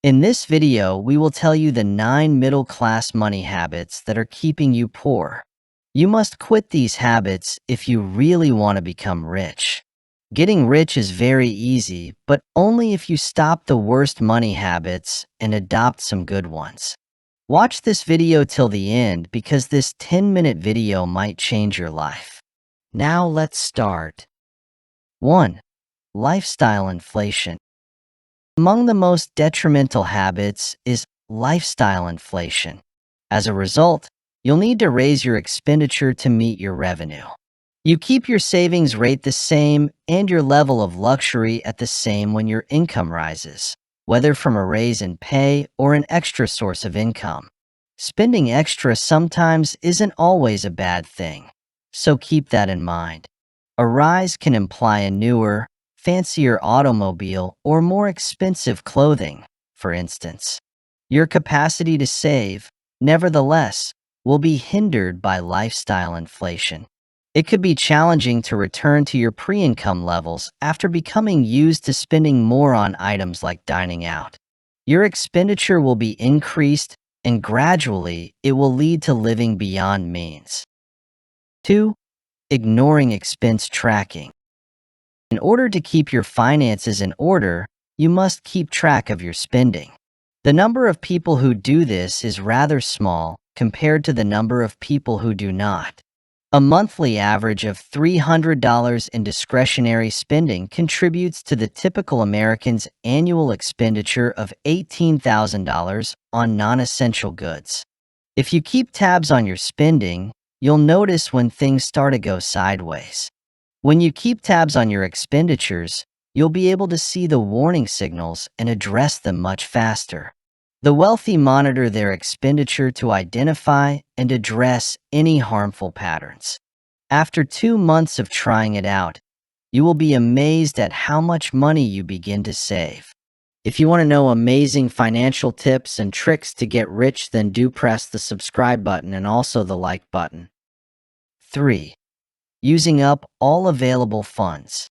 In this video, we will tell you the 9 middle-class money habits that are keeping you poor. You must quit these habits if you really want to become rich. Getting rich is very easy, but only if you stop the worst money habits and adopt some good ones. Watch this video till the end because this 10-minute video might change your life. Now let's start. 1. Lifestyle inflation. Among the most detrimental habits is lifestyle inflation. As a result, you'll need to raise your expenditure to meet your revenue. You keep your savings rate the same and your level of luxury at the same when your income rises, whether from a raise in pay or an extra source of income. Spending extra sometimes isn't always a bad thing, so keep that in mind. A rise can imply a newer, fancier automobile or more expensive clothing, for instance. Your capacity to save, nevertheless, will be hindered by lifestyle inflation. It could be challenging to return to your pre-income levels after becoming used to spending more on items like dining out. Your expenditure will be increased, and gradually, it will lead to living beyond means. 2. Ignoring expense tracking. In order to keep your finances in order, you must keep track of your spending. The number of people who do this is rather small compared to the number of people who do not. A monthly average of $300 in discretionary spending contributes to the typical American's annual expenditure of $18,000 on non-essential goods. If you keep tabs on your spending, you'll notice when things start to go sideways. When you keep tabs on your expenditures, you'll be able to see the warning signals and address them much faster. The wealthy monitor their expenditure to identify and address any harmful patterns. After 2 months of trying it out, you will be amazed at how much money you begin to save. If you want to know amazing financial tips and tricks to get rich, then do press the subscribe button and also the like button. 3. Using up all available funds.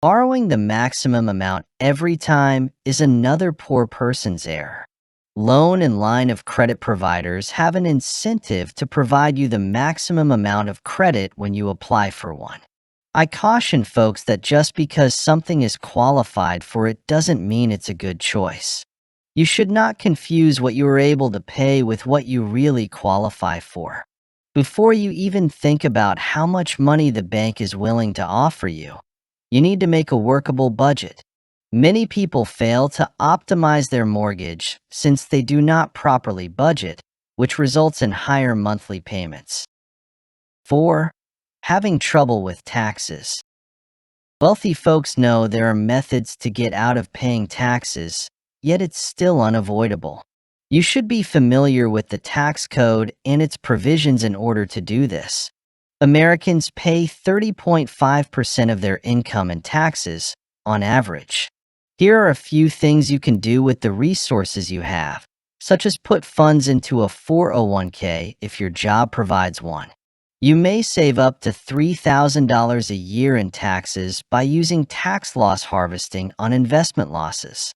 Borrowing the maximum amount every time is another poor person's error. Loan and line of credit providers have an incentive to provide you the maximum amount of credit when you apply for one. I caution folks that just because something is qualified for it doesn't mean it's a good choice. You should not confuse what you are able to pay with what you really qualify for. Before you even think about how much money the bank is willing to offer you, you need to make a workable budget. Many people fail to optimize their mortgage since they do not properly budget, which results in higher monthly payments. 4. Having trouble with taxes. Wealthy folks know there are methods to get out of paying taxes, yet it's still unavoidable. You should be familiar with the tax code and its provisions in order to do this. Americans pay 30.5% of their income in taxes, on average. Here are a few things you can do with the resources you have, such as put funds into a 401k if your job provides one. You may save up to $3,000 a year in taxes by using tax loss harvesting on investment losses.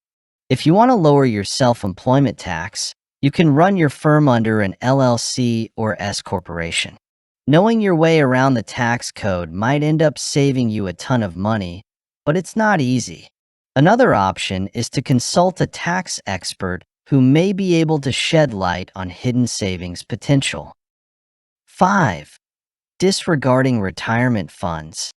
If you want to lower your self-employment tax, you can run your firm under an LLC or S corporation. Knowing your way around the tax code might end up saving you a ton of money, but it's not easy. Another option is to consult a tax expert who may be able to shed light on hidden savings potential. 5. Disregarding retirement funds.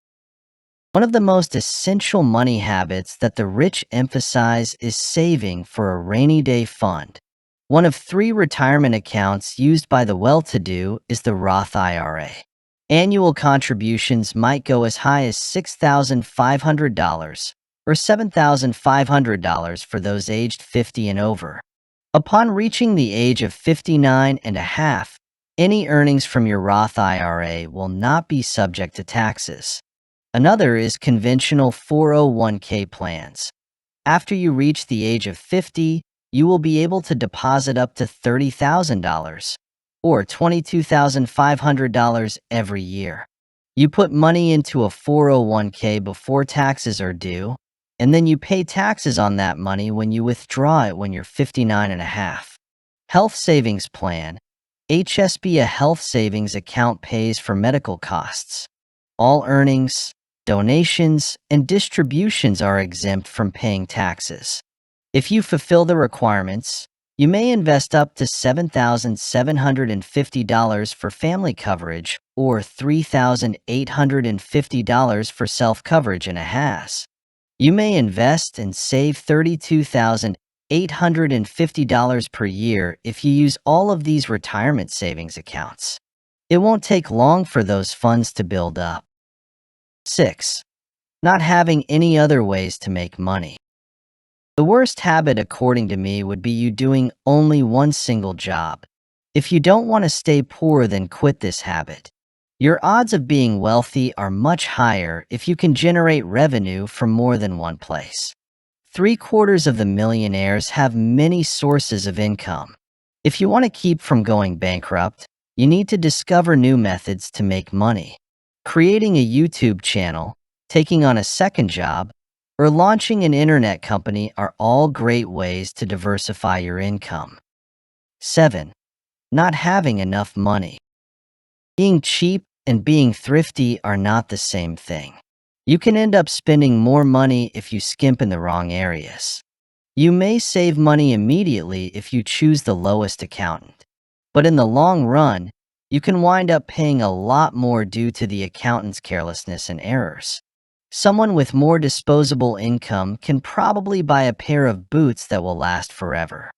One of the most essential money habits that the rich emphasize is saving for a rainy day fund. One of 3 retirement accounts used by the well-to-do is the Roth IRA. Annual contributions might go as high as $6,500 or $7,500 for those aged 50 and over. Upon reaching the age of 59 and a half, any earnings from your Roth IRA will not be subject to taxes. Another is conventional 401k plans. After you reach the age of 50, you will be able to deposit up to $30,000 or $22,500 every year. You put money into a 401k before taxes are due, and then you pay taxes on that money when you withdraw it when you're 59 and a half. Health Savings Plan. HSB. A health savings account pays for medical costs. All earnings, donations, and distributions are exempt from paying taxes. If you fulfill the requirements, you may invest up to $7,750 for family coverage or $3,850 for self-coverage in a HAS. You may invest and save $32,850 per year if you use all of these retirement savings accounts. It won't take long for those funds to build up. 6. Not having any other ways to make money. The worst habit, according to me, would be you doing only one single job. If you don't want to stay poor, then quit this habit. Your odds of being wealthy are much higher if you can generate revenue from more than one place. 3/4 of the millionaires have many sources of income. If you want to keep from going bankrupt, you need to discover new methods to make money. Creating a YouTube channel, taking on a second job, or launching an internet company are all great ways to diversify your income. 7. Not having enough money. Being cheap and being thrifty are not the same thing. You can end up spending more money if you skimp in the wrong areas. You may save money immediately if you choose the lowest accountant, but in the long run, you can wind up paying a lot more due to the accountant's carelessness and errors. Someone with more disposable income can probably buy a pair of boots that will last forever.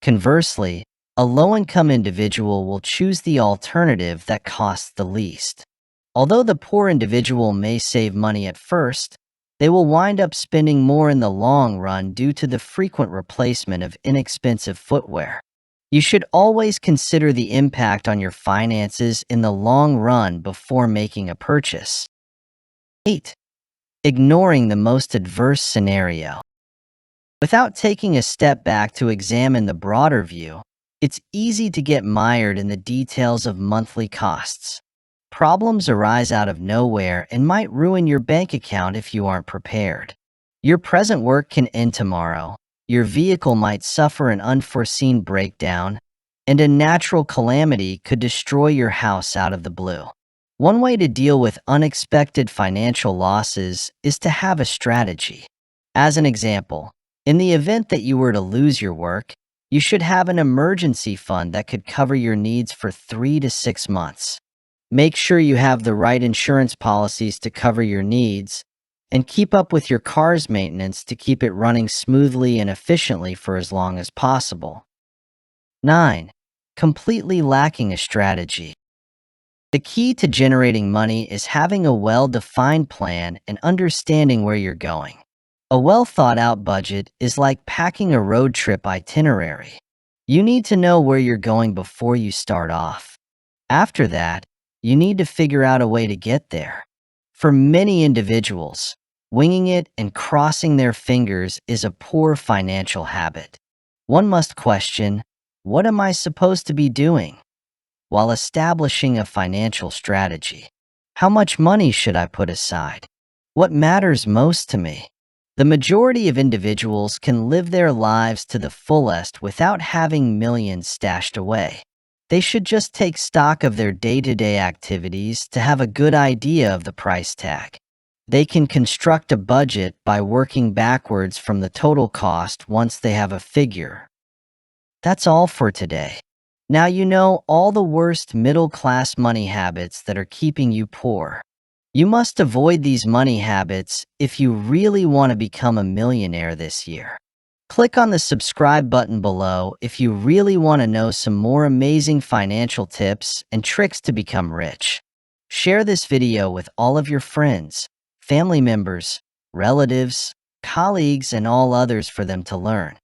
Conversely, a low-income individual will choose the alternative that costs the least. Although the poor individual may save money at first, they will wind up spending more in the long run due to the frequent replacement of inexpensive footwear. You should always consider the impact on your finances in the long run before making a purchase. 8. Ignoring the most adverse scenario. Without taking a step back to examine the broader view, it's easy to get mired in the details of monthly costs. Problems arise out of nowhere and might ruin your bank account if you aren't prepared. Your present work can end tomorrow, your vehicle might suffer an unforeseen breakdown, and a natural calamity could destroy your house out of the blue. One way to deal with unexpected financial losses is to have a strategy. As an example, in the event that you were to lose your work, you should have an emergency fund that could cover your needs for 3 to 6 months. Make sure you have the right insurance policies to cover your needs, and keep up with your car's maintenance to keep it running smoothly and efficiently for as long as possible. 9. Completely lacking a strategy. The key to generating money is having a well-defined plan and understanding where you're going. A well-thought-out budget is like packing a road trip itinerary. You need to know where you're going before you start off. After that, you need to figure out a way to get there. For many individuals, winging it and crossing their fingers is a poor financial habit. One must question, what am I supposed to be doing? While establishing a financial strategy. How much money should I put aside? What matters most to me? The majority of individuals can live their lives to the fullest without having millions stashed away. They should just take stock of their day-to-day activities to have a good idea of the price tag. They can construct a budget by working backwards from the total cost once they have a figure. That's all for today. Now you know all the worst middle-class money habits that are keeping you poor. You must avoid these money habits if you really want to become a millionaire this year. Click on the subscribe button below if you really want to know some more amazing financial tips and tricks to become rich. Share this video with all of your friends, family members, relatives, colleagues, and all others for them to learn.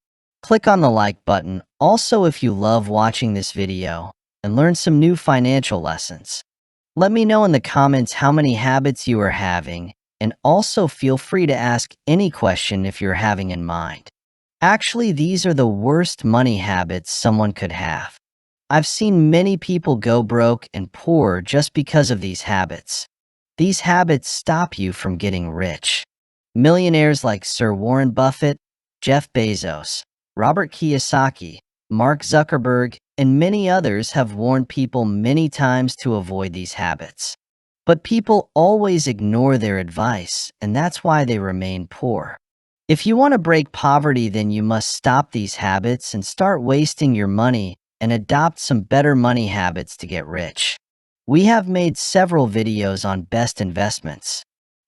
Click on the like button also if you love watching this video and learn some new financial lessons. Let me know in the comments how many habits you are having, and also feel free to ask any question if you're having in mind. Actually, these are the worst money habits someone could have. I've seen many people go broke and poor just because of these habits. These habits stop you from getting rich. Millionaires like Sir Warren Buffett, Jeff Bezos, Robert Kiyosaki, Mark Zuckerberg, and many others have warned people many times to avoid these habits. But people always ignore their advice, and that's why they remain poor. If you want to break poverty, then you must stop these habits and start wasting your money and adopt some better money habits to get rich. We have made several videos on best investments.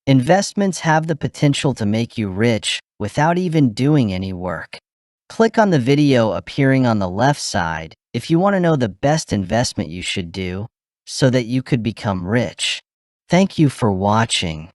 Investments have the potential to make you rich without even doing any work. Click on the video appearing on the left side if you want to know the best investment you should do so that you could become rich. Thank you for watching.